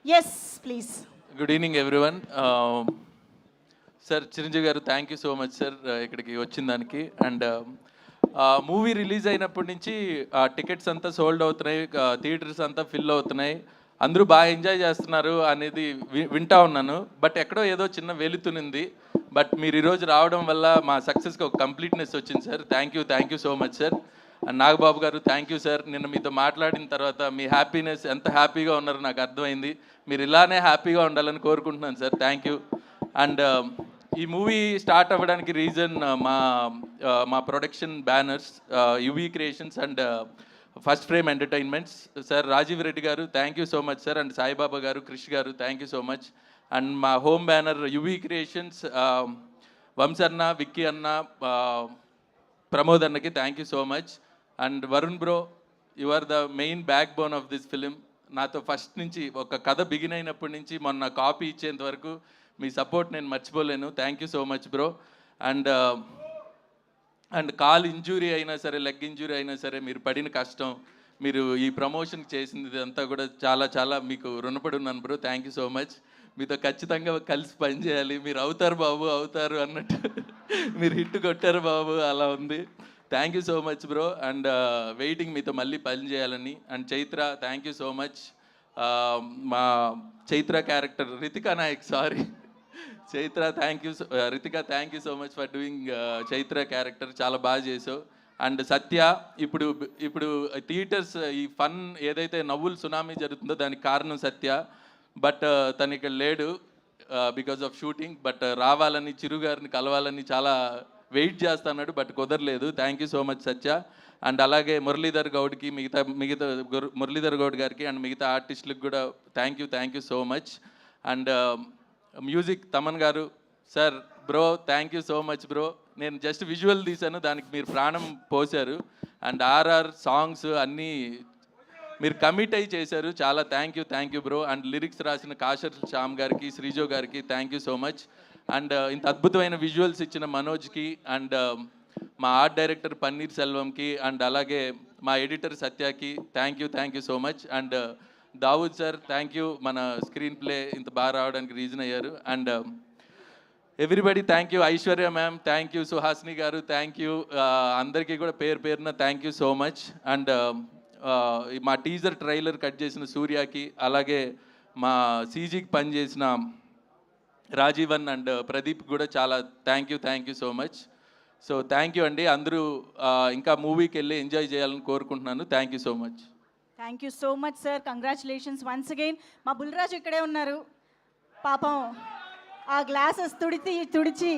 Yes, please. Good evening everyone. Sir Chiranjeevi garu thank you so much sir ఇక్కడికి వచ్చిన దానికి. And movie release అయినప్పటి నుంచి టికెట్స్ అంతా సోల్డ్ అవుతున్నాయి, థియేటర్స్ అంతా ఫిల్ అవుతున్నాయి, అందరూ బాగా ఎంజాయ్ చేస్తున్నారు అనేది వింటా ఉన్నాను. బట్ ఎక్కడో ఏదో చిన్న వెలుతునింది. బట్ మీరు ఈరోజు రావడం వల్ల మా సక్సెస్కి ఒక కంప్లీట్నెస్ వచ్చింది sir. Thank you so much sir. And Nagababu గారు థ్యాంక్ యూ సార్. నిన్న మీతో మాట్లాడిన తర్వాత మీ హ్యాపీనెస్ ఎంత హ్యాపీగా ఉన్నారో నాకు అర్థమైంది. మీరు ఇలానే హ్యాపీగా ఉండాలని కోరుకుంటున్నాను సార్. Thank you. అండ్ ఈ మూవీ స్టార్ట్ అవ్వడానికి రీజన్ మా production banners UV creations and first frame entertainments. Sir Rajeev Reddy garu thank you so much sir. And Saibaba garu, Krish garu thank you so much. And మా హోమ్ బ్యానర్ యువీ క్రియేషన్స్, వంశన్న, విక్కీ అన్న, ప్రమోద్ అన్నకి thank you so much. And Varun bro, you are the main backbone of this film. నాతో first నుంచి ఒక కథ begin అయినప్పటి నుంచి మొన్న కాపీ ఇచ్చేంత వరకు మీ సపోర్ట్ నేను మర్చిపోలేను. Thank you so much bro. And and call injury అయినా సరే, లెగ్ ఇంజూరీ అయినా సరే, మీరు పడిన కష్టం, మీరు ఈ ప్రమోషన్ చేసింది అంతా కూడా చాలా చాలా మీకు రుణపడి ఉన్నాను bro. Thank you so much. మీతో ఖచ్చితంగా కలిసి పనిచేయాలి. మీరు అవుతారు బాబు, అవుతారు అన్నట్టు మీరు హిట్ కొట్టారు బాబు, అలా ఉంది. Thank you so much bro. And waiting మీతో మళ్ళీ పని చేయాలని. And Chaitra thank you so much. మా Chaitra character Ritika Nayak, sorry Chaitra thank you, Ritika thank you so much for doing Chaitra character, చాలా బాగా చేసావు. అండ్ సత్య, ఇప్పుడు ఇప్పుడు థియేటర్స్ ఈ ఫన్ ఏదైతే నవ్వులు సునామీ జరుగుతుందో దానికి కారణం సత్య. బట్ తను ఇక్కడ లేడు బికాజ్ ఆఫ్ షూటింగ్. బట్ రావాలని, చిరుగారిని కలవాలని చాలా వెయిట్ చేస్తున్నాడు, బట్ కుదరలేదు. Thank you so much Satya. And అలాగే మురళీధర్ గౌడ్కి, మిగతా మురళీధర్ గౌడ్ గారికి అండ్ మిగతా ఆర్టిస్టులకు కూడా thank you so much. And music Thaman garu sir, bro thank you so much bro. నేను జస్ట్ విజువల్ తీశాను, దానికి మీరు ప్రాణం పోశారు. అండ్ ఆర్ఆర్ సాంగ్స్ అన్నీ మీరు కమిట్ అయ్యి చేశారు, చాలా thank you bro. And lyrics రాసిన కాషర్ శ్యామ్ గారికి, శ్రీజో గారికి thank you so much. And ఇంత అద్భుతమైన విజువల్స్ ఇచ్చిన మనోజ్కి, అండ్ మా ఆర్ట్ డైరెక్టర్ పన్నీర్ సెల్వంకి, అండ్ అలాగే మా ఎడిటర్ సత్యకి thank you so much. And Dawood sir thank you, మన స్క్రీన్ ప్లే ఇంత బాగా రావడానికి రీజన్ అయ్యారు. And everybody thank you. Aishwarya ma'am thank you, Suhasini garu thank you, అందరికీ కూడా పేరు పేరున thank you so much. And మా టీజర్ ట్రైలర్ కట్ చేసిన సూర్యకి, అలాగే మా సీజీకి పనిచేసిన రాజీవన్ అండ్ ప్రదీప్ కూడా చాలా thank you so much. So thank you అండి. అందరూ ఇంకా మూవీకి వెళ్ళి ఎంజాయ్ చేయాలని కోరుకుంటున్నాను. Thank you so much. Thank you so much sir. Congratulations once again. మా బుల్రాజు ఇక్కడే ఉన్నారు, పాపం ఆ గ్లాసెస్ తుడిచి